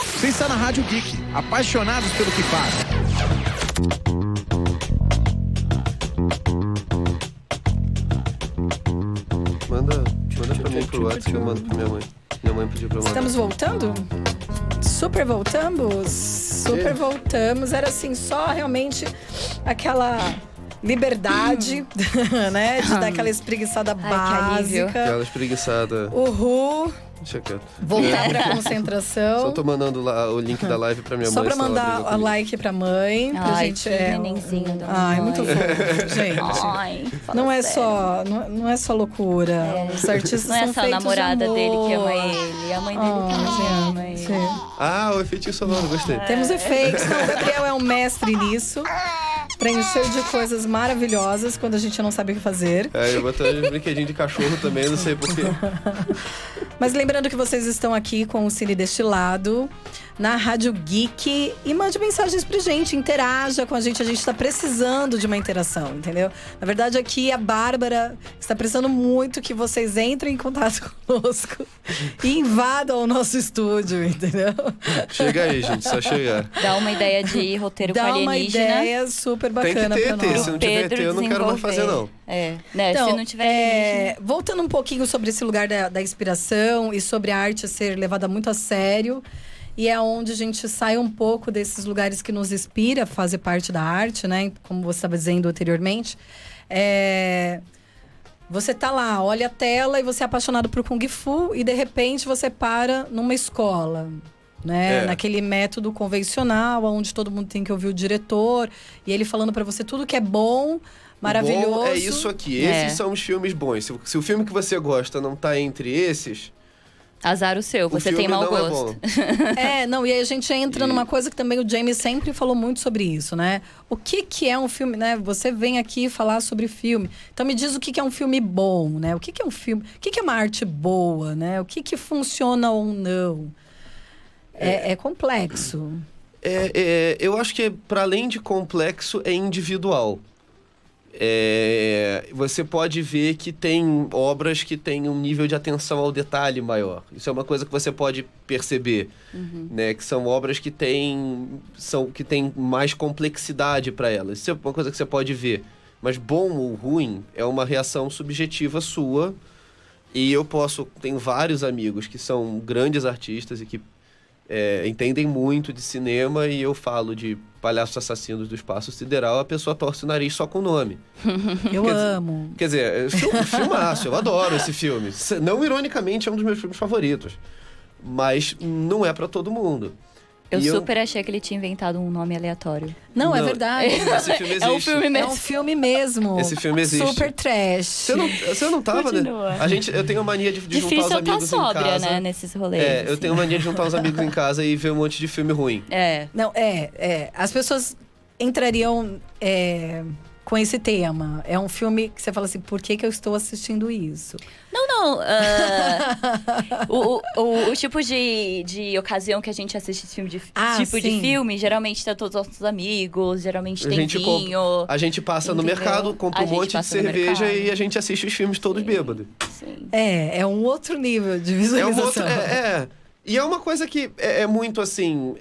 Você está na Rádio Geek, apaixonados pelo que faz. Manda pra mim pro WhatsApp que eu mando pra minha mãe. Minha mãe pediu pra eu mandar. Estamos voltando? Super voltamos? Super voltamos. Era assim, só realmente aquela liberdade, né? De dar aquela espreguiçada básica. Aquela espreguiçada. Uhul. Deixa quieto. Voltar pra concentração. Só tô mandando lá o link da live pra minha Só mãe. pra mandar a like pra mãe. Pra Ai, gente que nenenzinho da Ai, mãe. muito fofo, gente. Ai, fala Não é sério. não é só loucura. Os artistas Não é são só a feitos de namorada amor. dele que ama ele, a mãe dele também ama ele. Gente. Ah, o efeito sonoro, gostei. Temos efeitos. Não, o Gabriel é um mestre nisso. Preencher de coisas maravilhosas quando a gente não sabe o que fazer. Eu botei um brinquedinho de cachorro também, não sei porquê. Mas lembrando que vocês estão aqui com o Cine Destilado na Rádio Geek. E mande mensagens pra gente, interaja com a gente tá precisando de uma interação, entendeu? Na verdade, aqui a Bárbara está precisando muito que vocês entrem em contato conosco e invadam o nosso estúdio, entendeu? Chega aí, gente, só chegar. Dá uma ideia de roteiro com Dá uma alienígena. ideia super Tem que bacana ter pra ET, nós. se não tiver ET, eu não quero mais fazer, não. É, né? Então, Se não tiver alienígena. voltando um pouquinho sobre esse lugar da inspiração e sobre a arte ser levada muito a sério. E é onde a gente sai um pouco desses lugares que nos inspira a fazer parte da arte, né? Como você estava dizendo anteriormente. Você tá lá, olha a tela e você é apaixonado por Kung Fu. E de repente você para numa escola, né? Naquele método convencional, onde todo mundo tem que ouvir o diretor. E ele falando para você tudo que é bom, maravilhoso. Bom é isso aqui, esses são os filmes bons. Se o filme que você gosta não tá entre esses... Azar o seu, você filme tem mau não é gosto. Não, e aí a gente entra numa coisa que também o James sempre falou muito sobre isso, né? O que é um filme, né? Você vem aqui falar sobre filme. Então me diz o que é um filme bom, né? O que é um filme, o que é uma arte boa, né? O que funciona ou não. É complexo. Eu acho que, para além de complexo, é individual. Você pode ver que tem obras que têm um nível de atenção ao detalhe maior. Isso é uma coisa que você pode perceber, né? Que são obras que têm mais complexidade para elas. Isso é uma coisa que você pode ver. Mas bom ou ruim é uma reação subjetiva sua. E tenho vários amigos que são grandes artistas e que entendem muito de cinema, e eu falo de Palhaços Assassinos do Espaço Sideral, a pessoa torce o nariz só com o nome. Eu amo. Quer dizer, filmaço, eu adoro esse filme. Não ironicamente, é um dos meus filmes favoritos. Mas não é pra todo mundo. Eu super achei que ele tinha inventado um nome aleatório. Não, é verdade. Esse filme existe. É um filme mesmo. É um filme mesmo. Esse filme existe. Super trash. Você não tava, Continua. né? Eu tenho a mania de juntar os Difícil amigos tá em sóbria, casa. né, nesses rolês. Eu tenho a mania de juntar os amigos em casa e ver um monte de filme ruim. Não, as pessoas entrariam com esse tema. É um filme que você fala assim, por que eu estou assistindo isso? Não. O tipo de ocasião que a gente assiste esse filme de filme, geralmente tá todos os nossos amigos, geralmente tem vinho. A gente passa no entendeu? mercado, compra um monte de cerveja e a gente assiste os filmes todos bêbados. Sim. É um outro nível de visualização. E é uma coisa que é muito assim...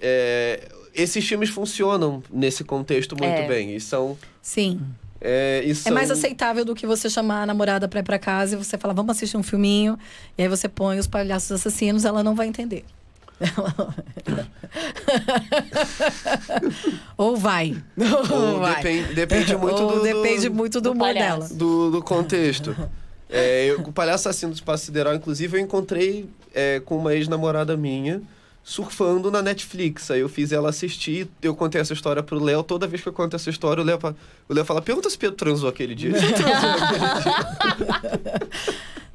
esses filmes funcionam nesse contexto muito bem. E são... Sim. É mais aceitável do que você chamar a namorada pra ir pra casa e você falar, vamos assistir um filminho. E aí você põe os Palhaços Assassinos, ela não vai entender. Ou vai. Depende muito depende muito do humor dela. Do contexto. O Palhaço Assassino do Espaço Sideral, inclusive, eu encontrei com uma ex-namorada minha, surfando na Netflix. Aí eu fiz ela assistir, eu contei essa história pro Léo. Toda vez que eu conto essa história, o Léo fala, pergunta se Pedro transou aquele dia. Ele já transou aquele dia.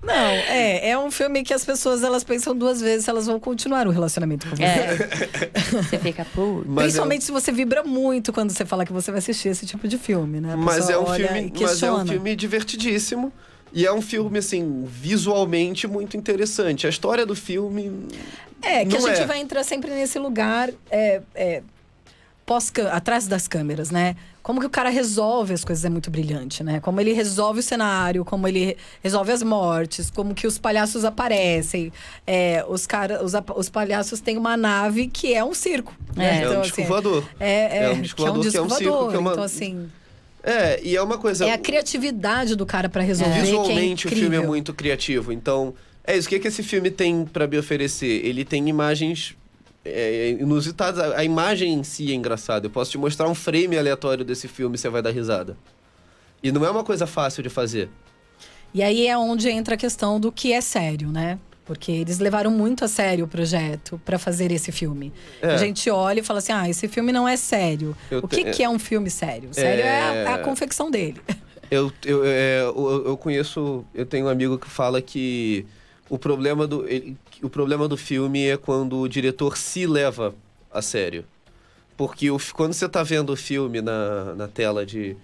Não, é um filme que as pessoas, elas pensam duas vezes se elas vão continuar o relacionamento com você. Você fica, pô. Principalmente se você vibra muito quando você fala que você vai assistir esse tipo de filme, né? Mas é um filme divertidíssimo. E é um filme, assim, visualmente muito interessante. A história do filme... que a gente vai entrar sempre nesse lugar atrás das câmeras, né? como que o cara resolve as coisas é muito brilhante, né? Como ele resolve o cenário, como ele resolve as mortes, como que os palhaços aparecem. Os palhaços têm uma nave que é um circo. Né? É um disco voador. É um disco voador que é um circo. Então, assim... E é uma coisa... É a criatividade do cara pra resolver. Visualmente, que é o filme é muito criativo. Então, é isso. O que esse filme tem pra me oferecer? Ele tem imagens inusitadas. A imagem em si é engraçada. Eu posso te mostrar um frame aleatório desse filme e você vai dar risada. E não é uma coisa fácil de fazer. E aí é onde entra a questão do que é sério, né? Porque eles levaram muito a sério o projeto pra fazer esse filme. A gente olha e fala assim, esse filme não é sério. O que é um filme sério? Sério é a confecção dele. Eu tenho um amigo que fala que o problema do filme é quando o diretor se leva a sério. Porque quando você tá vendo o filme na tela de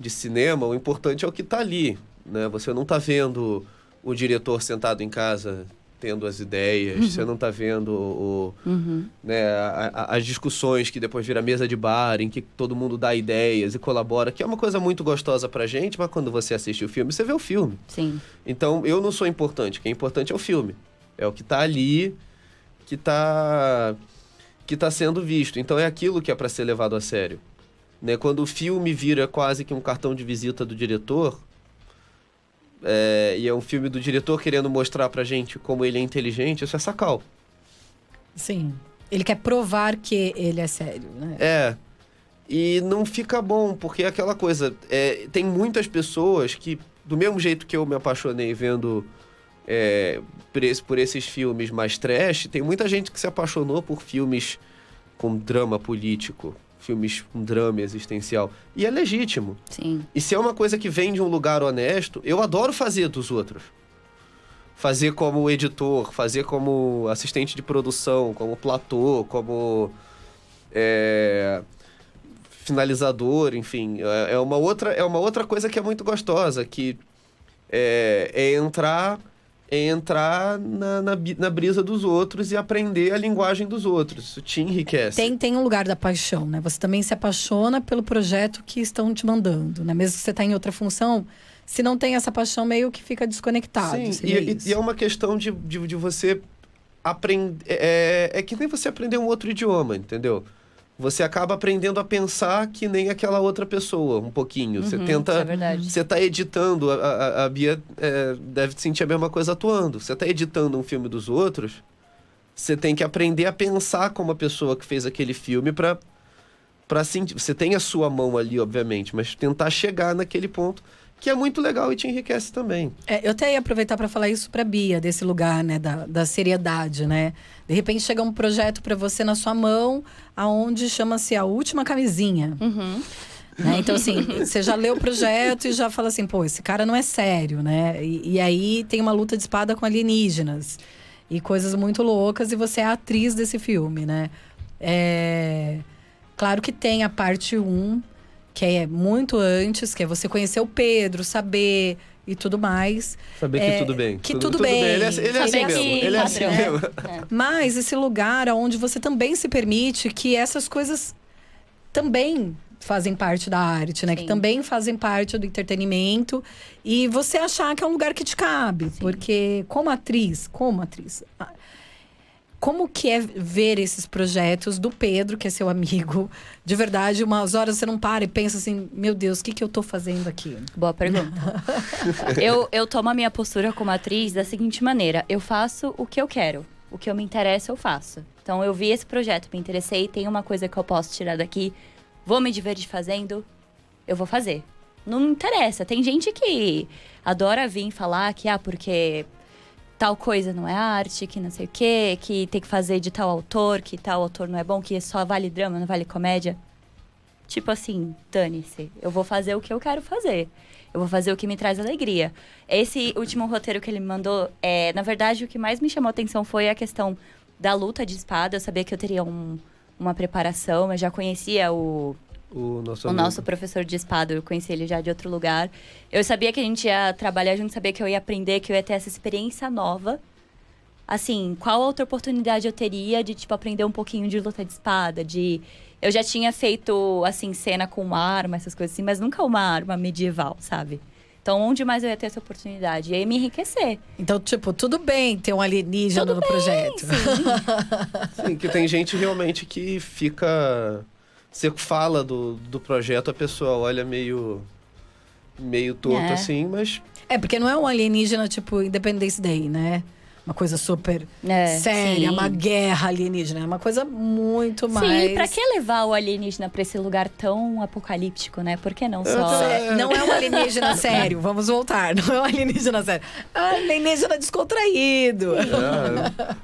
cinema, o importante é o que tá ali, né? Você não tá vendo o diretor sentado em casa tendo as ideias, você não tá vendo as discussões que depois vira mesa de bar, em que todo mundo dá ideias e colabora, que é uma coisa muito gostosa pra gente, mas quando você assiste o filme, você vê o filme. Sim. Então, eu não sou importante, o que é importante é o filme. É o que tá ali, que tá sendo visto. Então, é aquilo que é pra ser levado a sério. Né? Quando o filme vira quase que um cartão de visita do diretor... e é um filme do diretor querendo mostrar pra gente como ele é inteligente, isso é sacal. Sim. Ele quer provar que ele é sério, né? E não fica bom, porque é aquela coisa... tem muitas pessoas que, do mesmo jeito que eu me apaixonei vendo por esses filmes mais trash, tem muita gente que se apaixonou por filmes com drama político, filmes com drama existencial. E é legítimo. Sim. E se é uma coisa que vem de um lugar honesto, eu adoro fazer dos outros. Fazer como editor, fazer como assistente de produção, como platô, como finalizador, enfim. É uma outra coisa que é muito gostosa, que é entrar na brisa dos outros e aprender a linguagem dos outros. Isso te enriquece. Tem um lugar da paixão, né? Você também se apaixona pelo projeto que estão te mandando, né? Mesmo que você está em outra função, se não tem essa paixão, meio que fica desconectado. Sim, e é uma questão de você aprender... É que nem você aprender um outro idioma, entendeu? Você acaba aprendendo a pensar que nem aquela outra pessoa, um pouquinho. Você tenta... Isso é verdade. Você tá editando... A Bia deve sentir a mesma coisa atuando. Você tá editando um filme dos outros, você tem que aprender a pensar como a pessoa que fez aquele filme pra sentir... Você tem a sua mão ali, obviamente, mas tentar chegar naquele ponto que é muito legal e te enriquece também. Eu até ia aproveitar para falar isso pra Bia, desse lugar, né, da seriedade, né? De repente chega um projeto para você na sua mão, aonde chama-se A Última Camisinha. Né? Então, assim, você já lê o projeto e já fala assim, pô, esse cara não é sério, né? E aí tem uma luta de espada com alienígenas. E coisas muito loucas, e você é a atriz desse filme, né? Claro que tem a parte 1, que é muito antes, que é você conhecer o Pedro, saber e tudo mais. Saber que tudo bem. Que tudo bem. Ele é assim mesmo. Ele é assim mesmo. Mas esse lugar onde você também se permite que essas coisas também fazem parte da arte, né? Sim. Que também fazem parte do entretenimento. E você achar que é um lugar que te cabe. Sim. Porque como atriz... Como que é ver esses projetos do Pedro, que é seu amigo? De verdade, umas horas você não para e pensa assim... Meu Deus, o que eu tô fazendo aqui? Boa pergunta. eu tomo a minha postura como atriz da seguinte maneira. Eu faço o que eu quero. O que eu me interessa, eu faço. Então, eu vi esse projeto, me interessei. Tem uma coisa que eu posso tirar daqui. Vou me divertir fazendo. Eu vou fazer. Não me interessa. Tem gente que adora vir falar que... porque... tal coisa não é arte, que não sei o quê, que tem que fazer de tal autor, que tal autor não é bom, que só vale drama, não vale comédia. Tipo assim, dane-se. Eu vou fazer o que eu quero fazer. Eu vou fazer o que me traz alegria. Esse último roteiro que ele me mandou, na verdade, o que mais me chamou a atenção foi a questão da luta de espada. Eu sabia que eu teria uma preparação, eu já conhecia o nosso professor de espada, eu conheci ele já de outro lugar. Eu sabia que a gente ia trabalhar junto, sabia que eu ia aprender, que eu ia ter essa experiência nova. assim, qual outra oportunidade eu teria de, tipo, aprender um pouquinho de luta de espada, de... Eu já tinha feito, assim, cena com uma arma, essas coisas assim, mas nunca uma arma medieval, sabe? Então, onde mais eu ia ter essa oportunidade? E aí me enriquecer. Então, tipo, tudo bem ter um alienígena no projeto. Sim, que tem gente realmente que fica... Você fala do projeto, a pessoa olha meio torto, assim, mas... Porque não é um alienígena tipo Independence Day, né? Uma coisa super séria, sim. uma guerra alienígena. É uma coisa muito mais... Sim, pra que levar o alienígena pra esse lugar tão apocalíptico, né? Por que não só... Não é um alienígena sério, vamos voltar. Não é um alienígena sério. É um alienígena descontraído.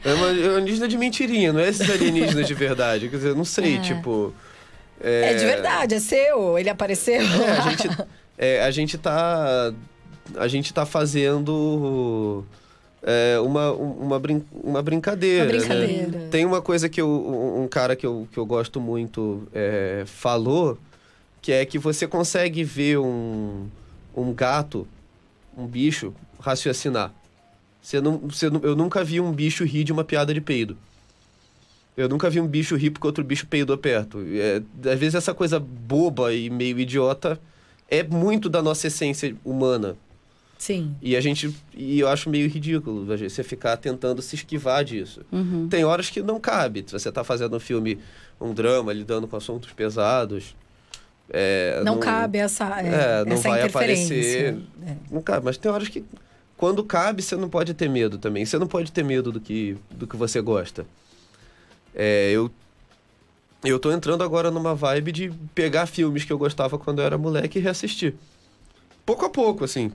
É um alienígena de mentirinha, não é esses alienígenas de verdade. Quer dizer, eu não sei, tipo... É de verdade, é seu, ele apareceu. A gente tá fazendo uma brincadeira. Uma brincadeira. Né? Tem uma coisa que um cara que eu gosto muito falou, que é que você consegue ver um gato, um bicho, raciocinar. Eu nunca vi um bicho rir de uma piada de peido. Eu nunca vi um bicho rir porque outro bicho peidou perto. Às vezes essa coisa boba e meio idiota é muito da nossa essência humana. Sim. E eu acho meio ridículo você ficar tentando se esquivar disso. Uhum. Tem horas que não cabe. Se você tá fazendo um filme, um drama, lidando com assuntos pesados... não cabe essa não essa vai interferência. aparecer. Não cabe, mas tem horas que... Quando cabe, você não pode ter medo também. Você não pode ter medo do que você gosta. Eu tô entrando agora numa vibe de pegar filmes que eu gostava quando eu era moleque e reassistir. Pouco a pouco, assim.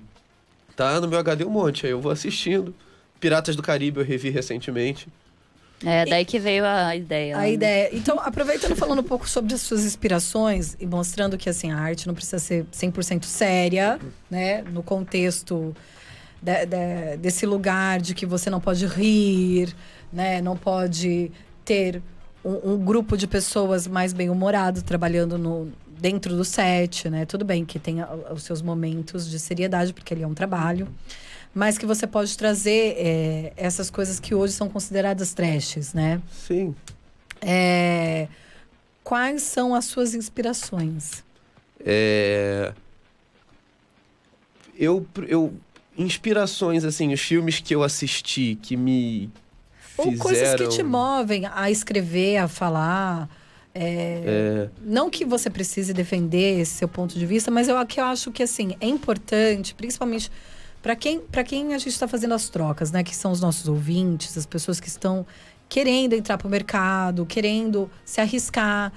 Tá no meu HD um monte, aí eu vou assistindo. Piratas do Caribe eu revi recentemente. Daí que veio a ideia. A ideia. Então, aproveitando falando um pouco sobre as suas inspirações e mostrando que, assim, a arte não precisa ser 100% séria, né? No contexto desse lugar de que você não pode rir, né? Não pode ter um grupo de pessoas mais bem-humorado trabalhando dentro do set, né? Tudo bem que tenha os seus momentos de seriedade, porque ele é um trabalho. Mas que você pode trazer essas coisas que hoje são consideradas trashes, né? Sim. Quais são as suas inspirações? Inspirações, assim, os filmes que eu assisti que me Ou fizeram... coisas que te movem a escrever, a falar. Não que você precise defender esse seu ponto de vista, mas eu acho que, assim, é importante, principalmente para quem a gente está fazendo as trocas, né? Que são os nossos ouvintes, as pessoas que estão querendo entrar para o mercado, querendo se arriscar.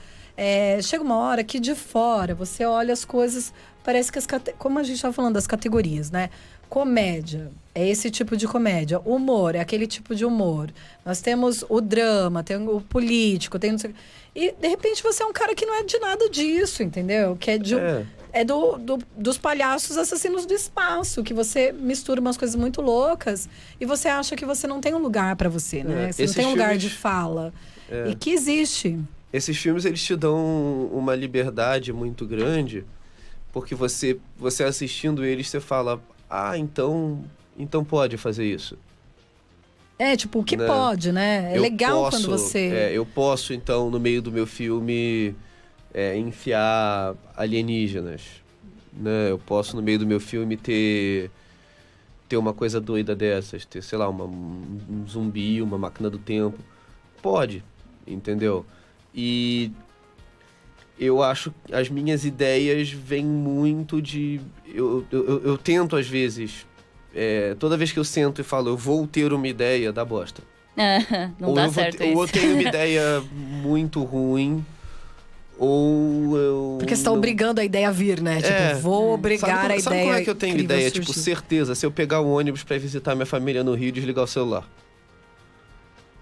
Chega uma hora que de fora você olha as coisas, parece que como a gente estava falando das categorias, né? Comédia é esse tipo de comédia. Humor é aquele tipo de humor. Nós temos o drama, tem o político, tem... E, de repente, você é um cara que não é de nada disso, entendeu? Que dos palhaços assassinos do espaço. Que você mistura umas coisas muito loucas e você acha que você não tem um lugar pra você, né? Você não tem um lugar de fala. E que existe. Esses filmes, eles te dão uma liberdade muito grande, porque você assistindo eles, você fala... então pode fazer isso. Tipo, o que pode, né? É legal quando você... eu posso, então, no meio do meu filme, enfiar alienígenas. Né? Eu posso, no meio do meu filme, ter uma coisa doida dessas. Ter, sei lá, um zumbi, uma máquina do tempo. Pode, entendeu? E... eu acho que as minhas ideias vêm muito de... Eu tento, às vezes... toda vez que eu sento e falo, eu vou ter uma ideia, dá bosta. Não dá certo isso. Ou eu tenho uma ideia muito ruim, ou eu... Porque você tá obrigando a ideia a vir, né? Tipo, vou obrigar a ideia... Sabe como é que eu tenho ideia? surgir? Tipo, certeza, se eu pegar um ônibus pra visitar minha família no Rio e desligar o celular.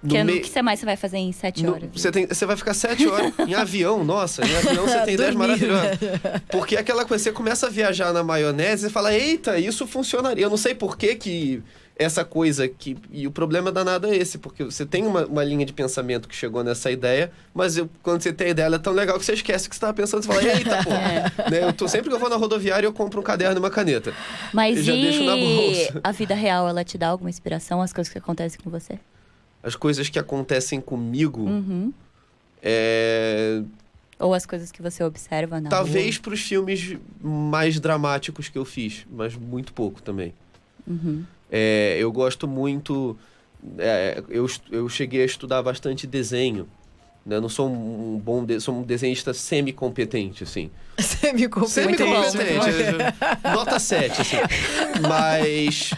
O que mais você vai fazer em 7 horas? Você vai ficar 7 horas em avião, nossa. Em avião você tem ideias maravilhosas. Porque aquela coisa, você começa a viajar na maionese e fala, eita, isso funcionaria. Eu não sei por que essa coisa que... E o problema danado é esse, porque você tem uma linha de pensamento que chegou nessa ideia, mas quando você tem a ideia, ela é tão legal que você esquece o que você estava pensando. Você fala, eita, pô. Né? Sempre que eu vou na rodoviária, eu compro um caderno e uma caneta. Mas eu já deixo na bolsa. A vida real, ela te dá alguma inspiração, as coisas que acontecem com você? as coisas que acontecem comigo, Uhum. Ou as coisas que você observa na talvez rua. pros filmes mais dramáticos que eu fiz, mas muito pouco também. Uhum. Eu gosto muito... eu cheguei a estudar bastante desenho, né? Eu não sou sou um desenhista semi-competente, assim. Semi-competente. Nota 7, assim. Mas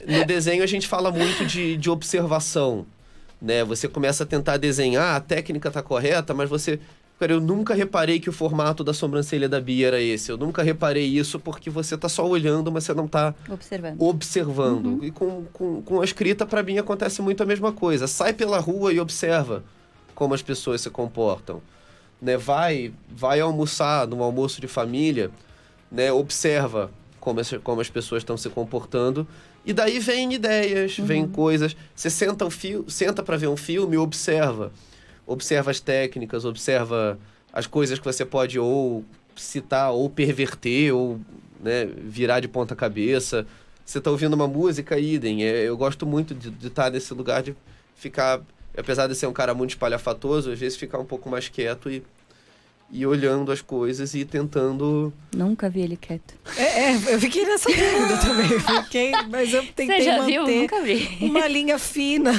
no desenho a gente fala muito de observação, né? Você começa a tentar desenhar, a técnica tá correta, mas você... Cara, eu nunca reparei que o formato da sobrancelha da Bia era esse. Eu nunca reparei isso porque você tá só olhando, mas você não tá observando. Uhum. E com a escrita, pra mim, acontece muito a mesma coisa. Sai pela rua e observa como as pessoas se comportam. Né? Vai almoçar num almoço de família, né? Observa como as pessoas estão se comportando. E daí vem ideias, vem coisas. Você senta para ver um filme e observa. Observa as técnicas, observa as coisas que você pode ou citar, ou perverter, ou, né, virar de ponta cabeça. Você tá ouvindo uma música, idem. Eu gosto muito de estar nesse lugar de ficar... Apesar de ser um cara muito espalhafatoso, às vezes ficar um pouco mais quieto e olhando as coisas e tentando... Nunca vi ele quieto. Eu fiquei nessa dúvida também. Mas eu tentei Você já manter viu? Nunca vi. uma linha fina.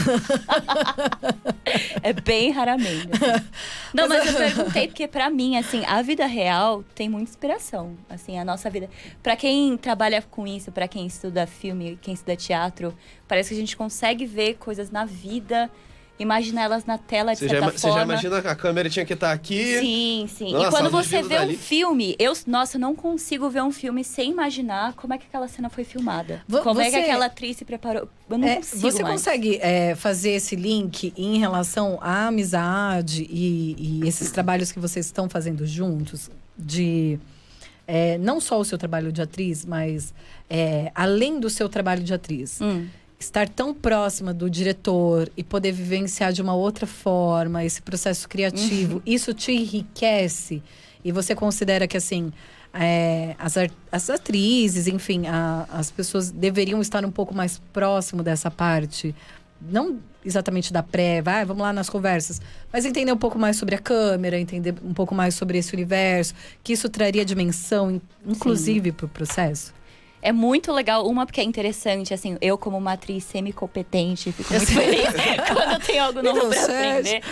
É bem raramente. Assim. Não, mas eu perguntei porque pra mim, assim, a vida real tem muita inspiração. Assim, a nossa vida... Pra quem trabalha com isso, pra quem estuda filme, quem estuda teatro, parece que a gente consegue ver coisas na vida... Imaginar elas na tela, de certa forma. Você já imagina que a câmera tinha que estar aqui? Sim, sim. Nossa, e quando ela você vê dali. um filme... eu não consigo ver um filme sem imaginar como é que aquela cena foi filmada. Como é que aquela atriz se preparou. Eu não consigo Você mais. consegue fazer esse link em relação à amizade e esses trabalhos que vocês estão fazendo juntos? De não só o seu trabalho de atriz, mas além do seu trabalho de atriz. Estar tão próxima do diretor e poder vivenciar de uma outra forma esse processo criativo, isso te enriquece? E você considera que, assim, as atrizes, enfim, as pessoas deveriam estar um pouco mais próximo dessa parte? Não exatamente da vamos lá nas conversas, mas entender um pouco mais sobre a câmera, entender um pouco mais sobre esse universo, que isso traria dimensão, inclusive, para o processo? É muito legal, porque é interessante, assim, eu como uma atriz semi-competente, fico muito feliz quando tem algo novo pra aprender.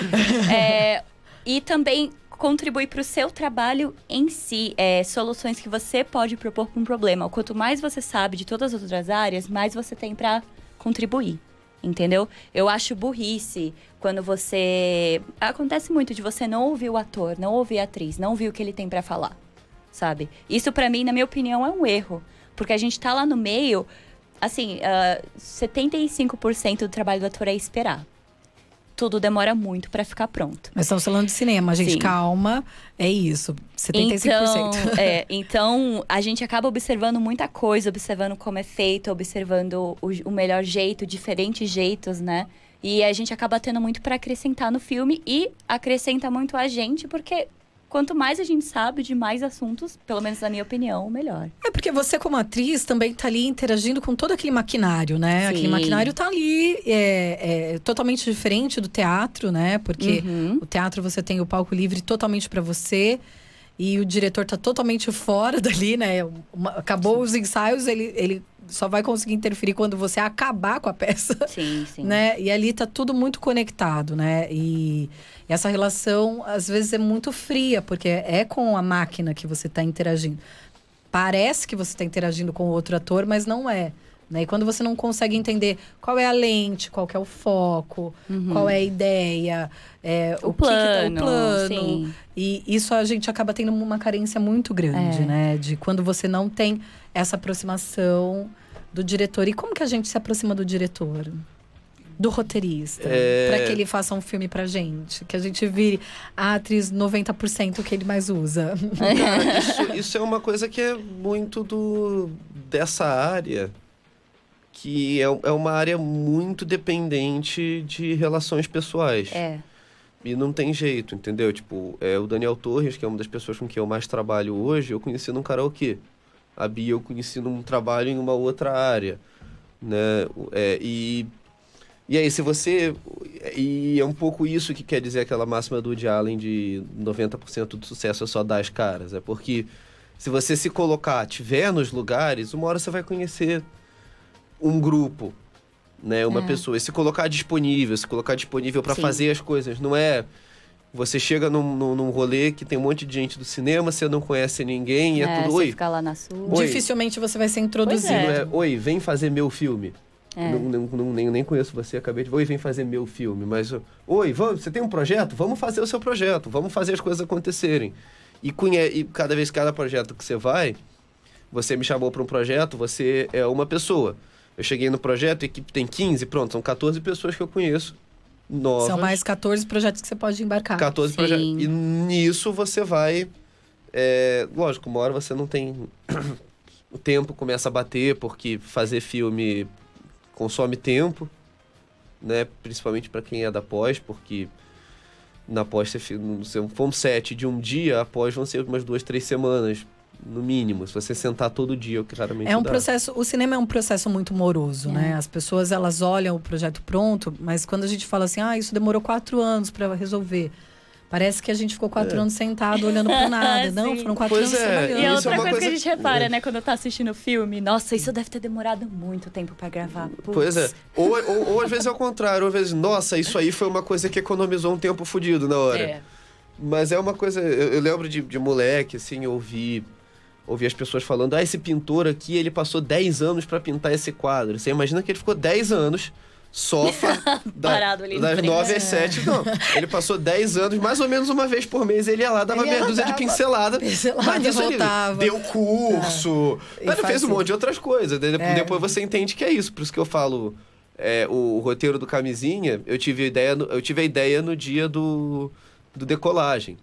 E também contribui para o seu trabalho em si, soluções que você pode propor para um problema. Quanto mais você sabe de todas as outras áreas, mais você tem para contribuir, entendeu? Eu acho burrice quando você... Acontece muito de você não ouvir o ator, não ouvir a atriz, não ouvir o que ele tem para falar, sabe? Isso para mim, na minha opinião, é um erro. Porque a gente tá lá no meio, assim, 75% do trabalho do ator é esperar. Tudo demora muito pra ficar pronto. Mas estamos falando de cinema, gente, Sim. calma. É isso, 75%. Então, a gente acaba observando muita coisa, observando como é feito, observando o melhor jeito, diferentes jeitos, né? E a gente acaba tendo muito pra acrescentar no filme e acrescenta muito a gente, porque... Quanto mais a gente sabe de mais assuntos, pelo menos na minha opinião, melhor. Porque você, como atriz, também tá ali interagindo com todo aquele maquinário, né? Sim. Aquele maquinário tá ali, totalmente diferente do teatro, né? Porque o teatro você tem o palco livre totalmente para você. E o diretor tá totalmente fora dali, né? Acabou os ensaios, ele só vai conseguir interferir quando você acabar com a peça. Sim, sim. Né? E ali tá tudo muito conectado, né? E essa relação, às vezes, é muito fria, porque é com a máquina que você tá interagindo. Parece que você tá interagindo com outro ator, mas não é. Né? E quando você não consegue entender qual é a lente, qual que é o foco, qual é a ideia, o plano. Sim. E isso a gente acaba tendo uma carência muito grande, né? De quando você não tem essa aproximação do diretor. E como que a gente se aproxima do diretor? Do roteirista? Pra que ele faça um filme pra gente. Que a gente vire a atriz 90% que ele mais usa. Cara, isso é uma coisa que é muito dessa área... que é uma área muito dependente de relações pessoais. E não tem jeito, entendeu? Tipo, o Daniel Torres, que é uma das pessoas com quem eu mais trabalho hoje, eu conheci num karaokê. A Bia eu conheci num trabalho em uma outra área, né? E E aí, se você... E é um pouco isso que quer dizer aquela máxima do Woody Allen de 90% do sucesso é só dar as caras. É porque se você se colocar, tiver nos lugares, uma hora você vai conhecer um grupo, né? Uma pessoa. E se colocar disponível para Sim. fazer as coisas. Não é... Você chega num rolê que tem um monte de gente do cinema, você não conhece ninguém, e é tudo... Você Oi, ficar lá na sua. Oi. Dificilmente você vai ser introduzido. Pois não é, oi, vem fazer meu filme. É. Nem conheço você, acabei de... Oi, vem fazer meu filme. Mas, oi, você tem um projeto? Vamos fazer o seu projeto. Vamos fazer as coisas acontecerem. E cada projeto que você vai, você me chamou para um projeto, você é uma pessoa. Eu cheguei no projeto, a equipe tem 15, pronto, são 14 pessoas que eu conheço, novas. São mais 14 projetos que você pode embarcar. 14 Sim. projetos. E nisso você vai... lógico, uma hora você não tem... o tempo começa a bater, porque fazer filme consome tempo, né? Principalmente para quem é da pós, porque na pós, se for um set de um dia, após vão ser umas 2, 3 semanas, no mínimo. Se você sentar todo dia, o que claramente É um dá. processo, o cinema é um processo muito moroso, né? As pessoas, elas olham o projeto pronto, mas quando a gente fala assim, isso demorou 4 anos para resolver. Parece que a gente ficou 4 anos sentado olhando pro nada. Não, Sim. foram 4 Pois anos é, trabalhando. E a Isso é outra uma coisa que a coisa- gente repara, né, quando tá assistindo o filme, nossa, isso deve ter demorado muito tempo pra gravar. Putz. Pois é. Ou às vezes é o contrário, ou às vezes, nossa, isso aí foi uma coisa que economizou um tempo fodido na hora. É. Mas é uma coisa... Eu lembro de moleque, assim, ouvir as pessoas falando, esse pintor aqui, ele passou 10 anos pra pintar esse quadro. Você imagina que ele ficou 10 anos só Parado ali na das frente. 9 às 7. Não, ele passou 10 anos, mais ou menos uma vez por mês, ele ia lá, dava Ele meia ia, dúzia de dava pincelada. pincelada, Mas nisso ele voltava. deu curso, E mas ele fez um fazia. monte de outras coisas. Depois você entende que é isso. Por isso que eu falo, o roteiro do Camisinha, eu tive a ideia no dia do Decolagem.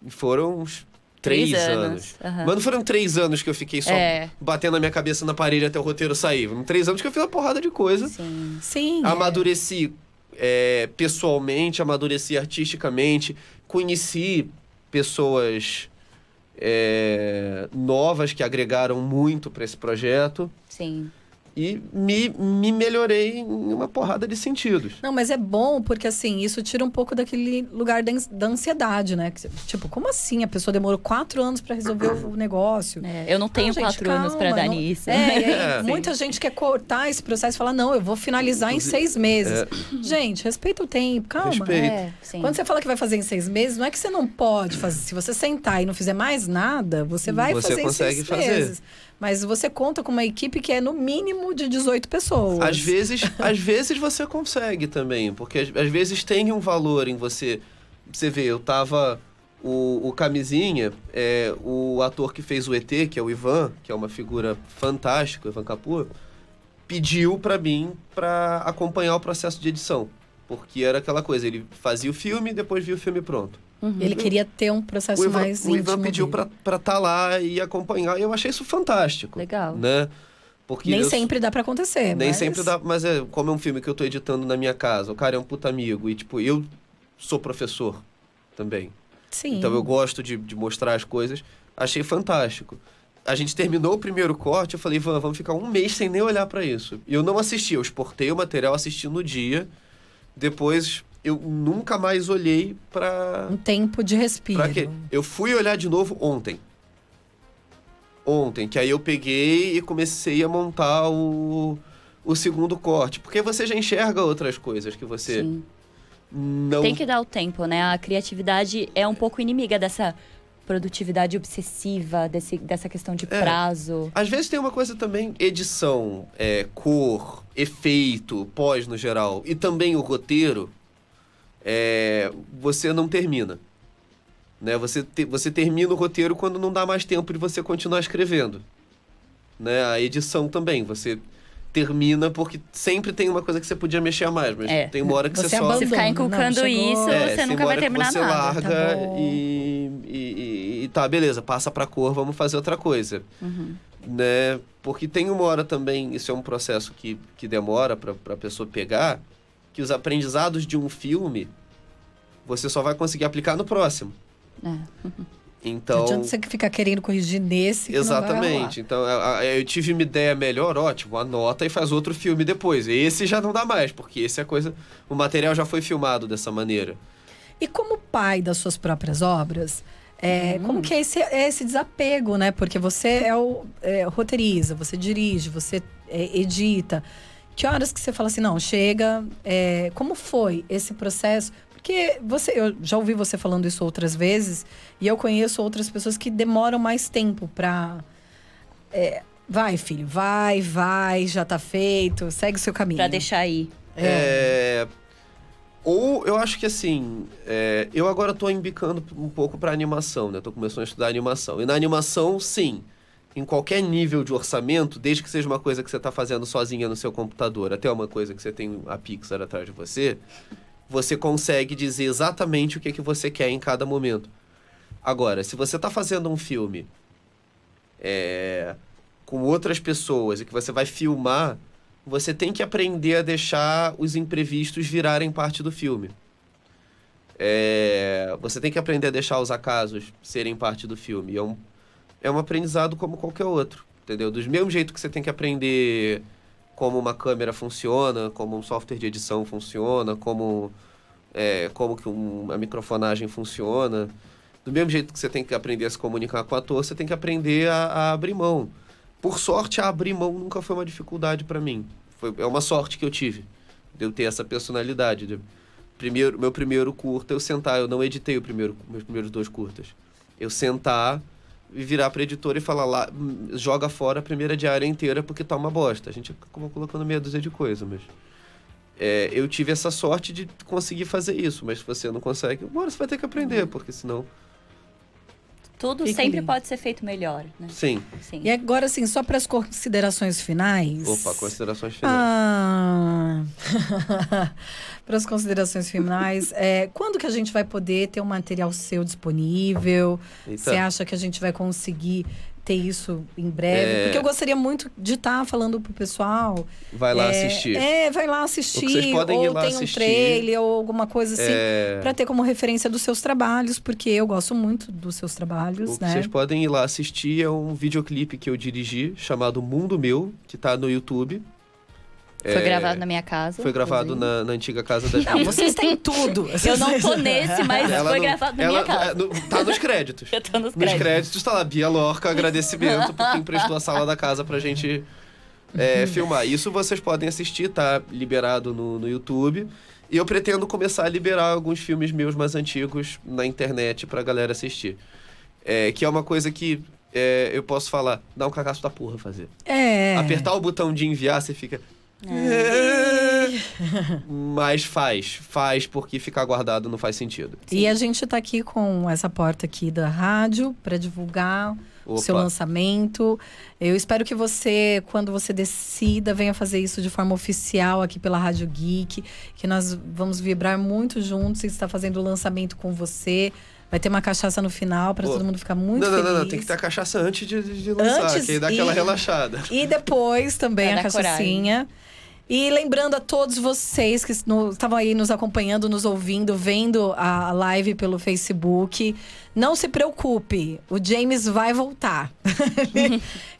E foram uns 3 3 anos. anos, aham. Mas não foram 3 anos que eu fiquei só batendo a minha cabeça na parede até o roteiro sair. Foram 3 anos que eu fiz uma porrada de coisa. Sim. Sim. Amadureci pessoalmente, amadureci artisticamente, conheci pessoas novas que agregaram muito para esse projeto Sim. e me melhorei em uma porrada de sentidos. Não, mas é bom porque, assim, isso tira um pouco daquele lugar da ansiedade, né? Tipo, como assim? A pessoa demorou 4 anos pra resolver o negócio. Eu não tenho gente, 4 anos pra calma, dar não- nisso. E aí, É. muita gente quer cortar esse processo e falar, não, eu vou finalizar em 6 meses. Gente, respeita o tempo, calma. Respeita. Sim. Quando você fala que vai fazer em 6 meses, não é que você não pode fazer. Se você sentar e não fizer mais nada, você vai Você fazer em consegue 6 fazer. meses. Mas você conta com uma equipe que é no mínimo de 18 pessoas. Às vezes você consegue também, porque às vezes tem um valor em você. Você vê, eu tava. O Camisinha, o ator que fez o ET, que é o Ivan, que é uma figura fantástica, o Ivan Capua, pediu pra mim pra acompanhar o processo de edição. Porque era aquela coisa, ele fazia o filme e depois via o filme pronto. Ele queria ter um processo mais O Ivan íntimo pediu dele. pra estar lá e acompanhar, e eu achei isso fantástico. Legal. Né? Porque Nem eu- sempre dá pra acontecer, Nem mas... sempre dá, mas como é um filme que eu tô editando na minha casa, o cara é um puta amigo, e tipo, eu sou professor também. Sim. Então eu gosto de mostrar as coisas, achei fantástico. A gente terminou o primeiro corte, eu falei, Ivan, vamos ficar 1 mês sem nem olhar pra isso. E eu não assisti, eu exportei o material, assisti no dia, depois eu nunca mais olhei pra... Um tempo de respiro. Pra quê? Eu fui olhar de novo ontem. Que aí eu peguei e comecei a montar o segundo corte. Porque você já enxerga outras coisas que você Sim. não... Tem que dar o tempo, né? A criatividade é um pouco inimiga dessa produtividade obsessiva, dessa questão de prazo. Às vezes tem uma coisa também, edição, cor, efeito, pós no geral, e também o roteiro, você não termina. Né? Você termina o roteiro quando não dá mais tempo de você continuar escrevendo. Né? A edição também, você termina porque sempre tem uma coisa que você podia mexer mais, mas tem uma hora que você só... abandona. Se ficar inculcando Não, chegou. isso, você tem nunca uma vai hora que terminar você nada. larga Tá bom. e tá, beleza, passa pra cor, vamos fazer outra coisa. Né? Porque tem uma hora também, isso é um processo que demora pra pessoa pegar, que os aprendizados de um filme, você só vai conseguir aplicar no próximo. Não Então, adianta você ficar querendo corrigir nesse que não vai rolar. exatamente. Então, eu tive uma ideia melhor, ótimo, anota e faz outro filme depois. Esse já não dá mais, porque esse é coisa... O material já foi filmado dessa maneira. E como pai das suas próprias obras, como que é esse desapego, né? Porque você roteiriza, você dirige, você edita. Que horas que você fala assim, não, chega... como foi esse processo? Porque eu já ouvi você falando isso outras vezes, e eu conheço outras pessoas que demoram mais tempo pra... vai, filho, vai, já tá feito, segue o seu caminho. Pra deixar aí. Ou eu acho que assim, eu agora tô embicando um pouco pra animação, né? Tô começando a estudar animação. E na animação, sim, em qualquer nível de orçamento, desde que seja uma coisa que você tá fazendo sozinha no seu computador, até uma coisa que você tem a Pixar atrás de você consegue dizer exatamente o que você quer em cada momento. Agora, se você tá fazendo um filme com outras pessoas e que você vai filmar, você tem que aprender a deixar os imprevistos virarem parte do filme. Você tem que aprender a deixar os acasos serem parte do filme. É um aprendizado como qualquer outro, entendeu? Do mesmo jeito que você tem que aprender como uma câmera funciona, como um software de edição funciona, como que a microfonagem funciona. Do mesmo jeito que você tem que aprender a se comunicar com o ator, você tem que aprender a abrir mão. Por sorte, abrir mão nunca foi uma dificuldade para mim. É uma sorte que eu tive, de eu ter essa personalidade. Meu primeiro curta, eu sentar, eu não editei meus primeiros 2 curtas. Eu sentar e virar pra editora e falar lá, joga fora a primeira diária inteira porque tá uma bosta. A gente acabou colocando meia dúzia de coisa, mas... eu tive essa sorte de conseguir fazer isso, mas se você não consegue, agora você vai ter que aprender, porque senão... Tudo Fica sempre lindo. pode ser feito melhor, né? Sim. Sim. E agora, assim, só para as considerações finais. Opa, considerações finais. Para as considerações finais, quando que a gente vai poder ter um material seu disponível? Eita. Você acha que a gente vai conseguir ter isso em breve? Porque eu gostaria muito de estar falando pro pessoal. Vai lá assistir. Vai lá assistir. O que vocês podem ir ou lá tem assistir. um trailer ou alguma coisa assim, para ter como referência dos seus trabalhos, porque eu gosto muito dos seus trabalhos, O que né? vocês podem ir lá assistir é um videoclipe que eu dirigi, chamado Mundo Meu, que tá no YouTube. Foi gravado na minha casa. Foi gravado inclusive. na antiga casa das Não, minhas. vocês têm tudo. Eu não tô nesse, mas Ela foi não- gravado na ela- minha casa. Tá nos créditos. Eu tô nos Nos créditos. créditos tá lá, Bia Lorca, agradecimento por quem emprestou a sala da casa pra gente filmar. Isso vocês podem assistir, tá liberado no YouTube. E eu pretendo começar a liberar alguns filmes meus mais antigos na internet pra galera assistir. Que é uma coisa que eu posso falar, dá um cagaço da porra fazer. Apertar o botão de enviar, você fica... Mas faz porque ficar guardado não faz sentido. E a gente tá aqui com essa porta aqui da rádio para divulgar o seu Opa. lançamento. Eu espero que você, quando você decida, venha fazer isso de forma oficial aqui pela Rádio Geek, que nós vamos vibrar muito juntos e estar fazendo o lançamento com você. Vai ter uma cachaça no final para todo mundo ficar muito feliz. Não, tem que ter a cachaça antes de lançar, Antes que aí dá aquela e- relaxada. E depois também Pra a dar cachaçinha. E lembrando a todos vocês que estavam aí nos acompanhando, nos ouvindo, vendo a live pelo Facebook, não se preocupe, o James vai voltar.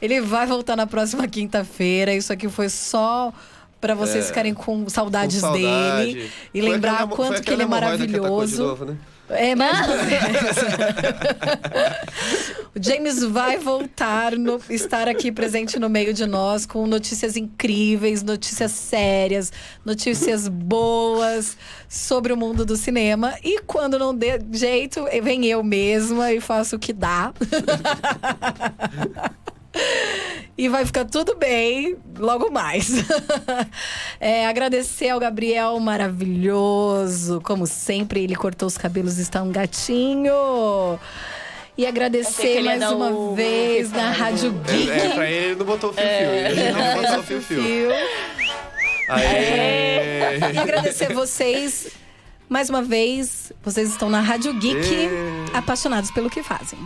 Ele vai voltar na próxima quinta-feira. Isso aqui foi só para vocês ficarem com saudades Com saudade. dele Foi e lembrar aquela- foi quanto que ele é aquela hemorroida que atacou de maravilhoso. novo, né? Mais ou menos. O James vai voltar, estar aqui presente no meio de nós com notícias incríveis, notícias sérias, notícias boas sobre o mundo do cinema. E quando não dê jeito, vem eu mesma e faço o que dá. E vai ficar tudo bem logo mais. Agradecer ao Gabriel, maravilhoso. Como sempre, ele cortou os cabelos, está um gatinho. E Achei que agradecer ele ia mais dar uma o- vez na Rádio Geek. Pra ele não botou o fio-fio. Ele não botou o fio-fio. Aê! E agradecer vocês mais uma vez. Vocês estão na Rádio Geek, apaixonados pelo que fazem.